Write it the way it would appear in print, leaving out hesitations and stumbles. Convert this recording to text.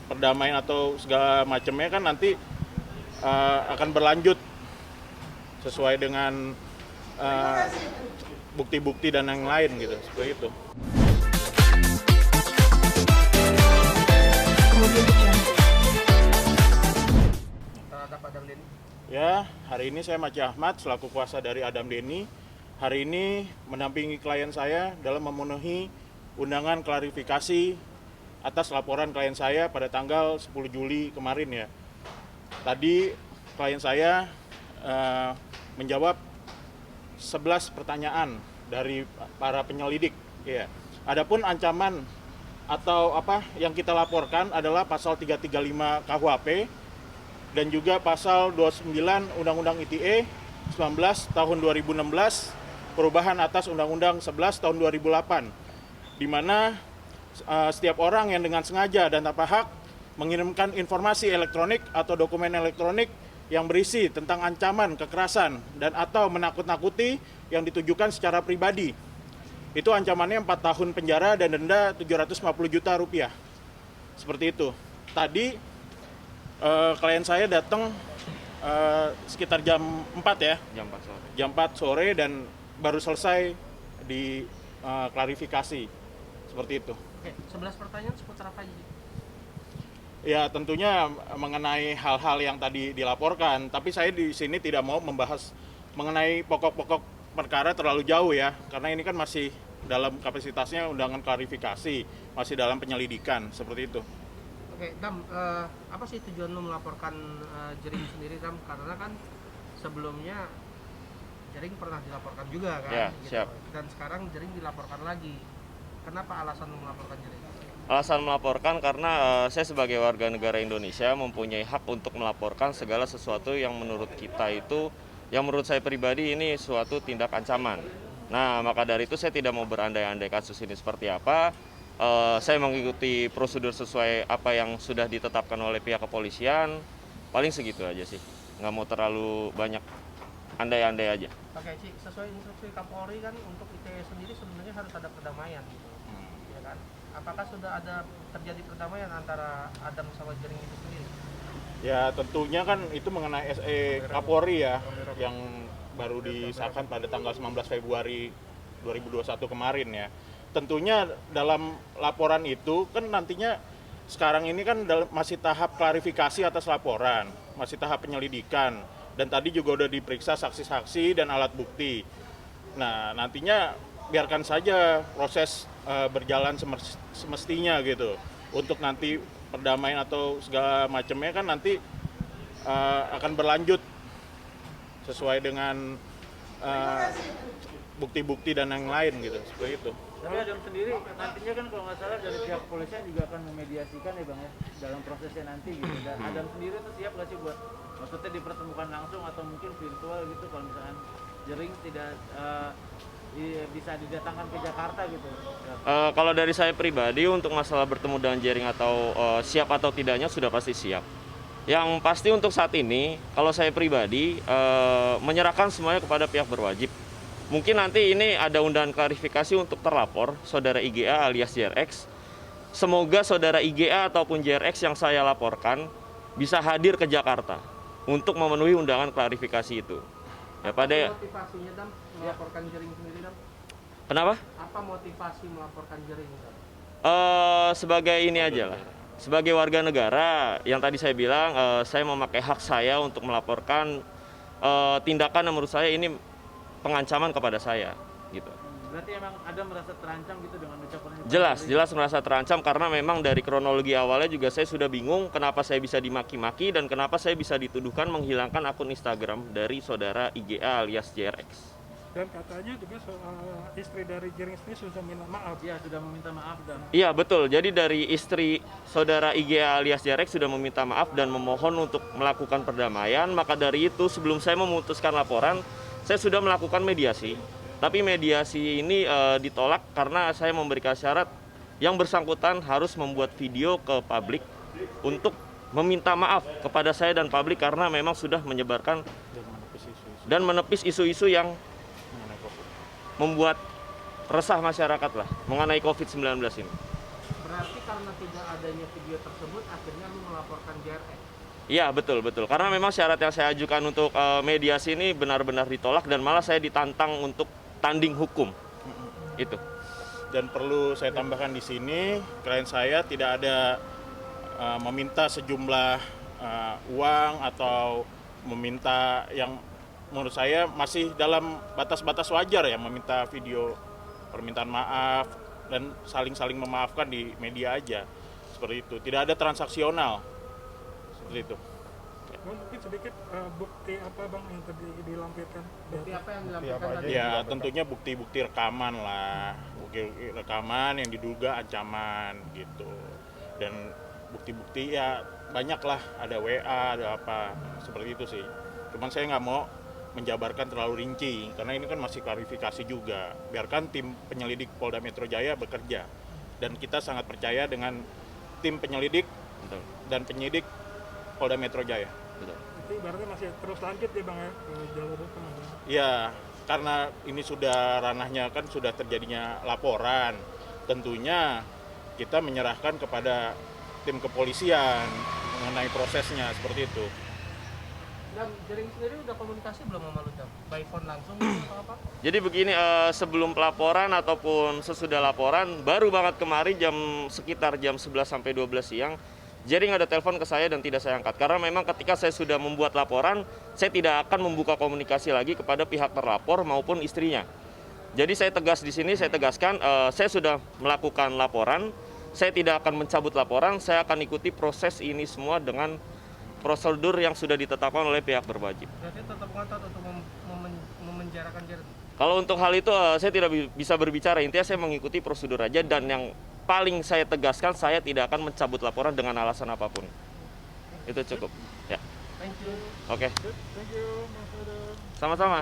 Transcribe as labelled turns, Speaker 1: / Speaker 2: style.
Speaker 1: perdamaian atau segala macamnya kan nanti akan berlanjut sesuai dengan bukti-bukti dan yang lain gitu, seperti itu. Ya, hari ini saya Maci Ahmad selaku kuasa dari Adam Denny. Hari ini mendampingi klien saya dalam memenuhi undangan klarifikasi atas laporan klien saya pada tanggal 10 Juli kemarin ya. Tadi klien saya menjawab 11 pertanyaan dari para penyelidik ya. Adapun ancaman atau apa yang kita laporkan adalah pasal 335 KUHP dan juga pasal 29 Undang-Undang ITE 19 tahun 2016 perubahan atas Undang-Undang 11 tahun 2008 di mana setiap orang yang dengan sengaja dan tanpa hak mengirimkan informasi elektronik atau dokumen elektronik yang berisi tentang ancaman, kekerasan dan atau menakut-nakuti yang ditujukan secara pribadi. Itu ancamannya 4 tahun penjara dan denda 750 juta rupiah. Seperti itu. Tadi klien saya datang sekitar jam 4 ya. Jam 4 sore dan baru selesai di klarifikasi. Seperti itu.
Speaker 2: Oke, 11 pertanyaan seputar apa aja?
Speaker 1: Ya, tentunya mengenai hal-hal yang tadi dilaporkan, tapi saya di sini tidak mau membahas mengenai pokok-pokok perkara terlalu jauh ya, karena ini kan masih dalam kapasitasnya undangan klarifikasi, masih dalam penyelidikan, seperti itu.
Speaker 2: Oke, Dam, apa sih tujuan lo melaporkan Jering sendiri, Dam? Karena kan sebelumnya Jering pernah dilaporkan juga kan?
Speaker 3: Ya,
Speaker 2: gitu.
Speaker 3: siap.
Speaker 2: Dan sekarang Jering dilaporkan lagi. Kenapa alasan lo melaporkan Jering?
Speaker 3: Alasan melaporkan karena saya sebagai warga negara Indonesia mempunyai hak untuk melaporkan segala sesuatu yang menurut kita itu, yang menurut saya pribadi ini suatu tindak ancaman. Nah, maka dari itu saya tidak mau berandai-andai kasus ini seperti apa. Saya mengikuti prosedur sesuai apa yang sudah ditetapkan oleh pihak kepolisian. Paling segitu aja sih, nggak mau terlalu banyak andai-andai aja.
Speaker 2: Oke, Ci, sesuai instruksi Kapolri kan untuk ITE sendiri sebenarnya harus ada perdamaian gitu. Ya kan? Apakah sudah ada terjadi perdamaian antara Adam sama Jering itu sendiri?
Speaker 1: Ya, tentunya kan itu mengenai SE Kapolri ya, yang baru disahkan pada tanggal 19 Februari 2021 kemarin ya. Tentunya dalam laporan itu kan nantinya sekarang ini kan masih tahap klarifikasi atas laporan, masih tahap penyelidikan, dan tadi juga udah diperiksa saksi-saksi dan alat bukti. Nah, nantinya biarkan saja proses berjalan semestinya gitu. Untuk nanti perdamaian atau segala macamnya kan nanti akan berlanjut sesuai dengan bukti-bukti dan yang lain gitu, seperti itu.
Speaker 4: Tapi Adam sendiri nantinya kan kalau nggak salah dari pihak kepolisian juga akan memediasikan ya Bang ya dalam prosesnya nanti gitu. Dan Adam sendiri tuh siap nggak sih buat maksudnya dipertemukan langsung atau mungkin virtual gitu kalau misalkan Jering tidak bisa didatangkan ke Jakarta gitu.
Speaker 3: Kalau dari saya pribadi untuk masalah bertemu dengan Jering atau siap atau tidaknya sudah pasti siap. Yang pasti untuk saat ini kalau saya pribadi menyerahkan semuanya kepada pihak berwajib. Mungkin nanti ini ada undangan klarifikasi untuk terlapor saudara IGA alias JRX. Semoga saudara IGA ataupun JRX yang saya laporkan bisa hadir ke Jakarta untuk memenuhi undangan klarifikasi itu. Ya, pada
Speaker 2: motivasinya, Dam, melaporkan Jering sendiri, Dam?
Speaker 3: Kenapa?
Speaker 2: Apa motivasi melaporkan Jering, Dam?
Speaker 3: Sebagai ini aja lah. Sebagai warga negara, yang tadi saya bilang, saya memakai hak saya untuk melaporkan tindakan yang menurut saya ini pengancaman kepada saya, gitu.
Speaker 4: Berarti emang Adam merasa terancam gitu dengan ucapan itu?
Speaker 3: Jelas merasa terancam karena memang dari kronologi awalnya juga saya sudah bingung kenapa saya bisa dimaki-maki dan kenapa saya bisa dituduhkan menghilangkan akun Instagram dari saudara IGA alias JRX.
Speaker 5: Dan katanya juga istri dari Jering sendiri sudah minta maaf.
Speaker 4: Ya, sudah meminta maaf dan
Speaker 3: Iya betul, jadi dari istri saudara IGA alias JRX sudah meminta maaf dan memohon untuk melakukan perdamaian. Maka dari itu sebelum saya memutuskan laporan, saya sudah melakukan mediasi. Tapi mediasi ini ditolak karena saya memberikan syarat yang bersangkutan harus membuat video ke publik untuk meminta maaf kepada saya dan publik karena memang sudah menyebarkan dan menepis isu-isu yang membuat resah masyarakat lah mengenai COVID-19 ini.
Speaker 2: Berarti kalau karena tidak adanya video tersebut akhirnya lu melaporkan JRE.
Speaker 3: Iya, betul. Karena memang syarat yang saya ajukan untuk mediasi ini benar-benar ditolak dan malah saya ditantang untuk tanding hukum. Itu.
Speaker 1: Dan perlu saya tambahkan di sini, klien saya tidak ada meminta sejumlah uang atau meminta yang menurut saya masih dalam batas-batas wajar ya, meminta video permintaan maaf dan saling-saling memaafkan di media aja. Seperti itu. Tidak ada transaksional. Seperti itu.
Speaker 5: Mungkin sedikit bukti apa bang yang tadi dilampirkan?
Speaker 2: Bukti apa yang dilampirkan tadi?
Speaker 1: Ya tentunya bukti-bukti rekaman lah, bukti rekaman yang diduga ancaman gitu. Dan bukti-bukti ya banyak lah, ada WA, ada apa, seperti itu sih. Cuman saya nggak mau menjabarkan terlalu rinci, karena ini kan masih klarifikasi juga. Biarkan tim penyelidik Polda Metro Jaya bekerja. Dan kita sangat percaya dengan tim penyelidik
Speaker 3: Betul.
Speaker 1: dan penyidik Polda Metro Jaya.
Speaker 3: Betul.
Speaker 5: Itu berarti masih terus lanjut ya bang ya ke jalur hukum?
Speaker 1: Ya, karena ini sudah ranahnya kan sudah terjadinya laporan, tentunya kita menyerahkan kepada tim kepolisian mengenai prosesnya seperti itu.
Speaker 2: Dan Jering sendiri udah komunikasi belum sama lu, Jam? By phone langsung atau apa?
Speaker 3: Jadi begini, sebelum pelaporan ataupun sesudah laporan, baru banget kemarin sekitar jam 11 sampai 12 siang, Jering ada telepon ke saya dan tidak saya angkat. Karena memang ketika saya sudah membuat laporan, saya tidak akan membuka komunikasi lagi kepada pihak terlapor maupun istrinya. Jadi saya tegas di sini, saya tegaskan, saya sudah melakukan laporan, saya tidak akan mencabut laporan, saya akan ikuti proses ini semua dengan prosedur yang sudah ditetapkan oleh pihak berwajib.
Speaker 2: Berarti tetap ngotot untuk memenjarakan Jering?
Speaker 3: Kalau untuk hal itu saya tidak bisa berbicara, intinya saya mengikuti prosedur aja dan yang paling saya tegaskan saya tidak akan mencabut laporan dengan alasan apapun. Itu cukup. Ya.
Speaker 2: Thank you.
Speaker 3: Oke.
Speaker 5: Thank you, Mas Adam.
Speaker 3: Sama-sama.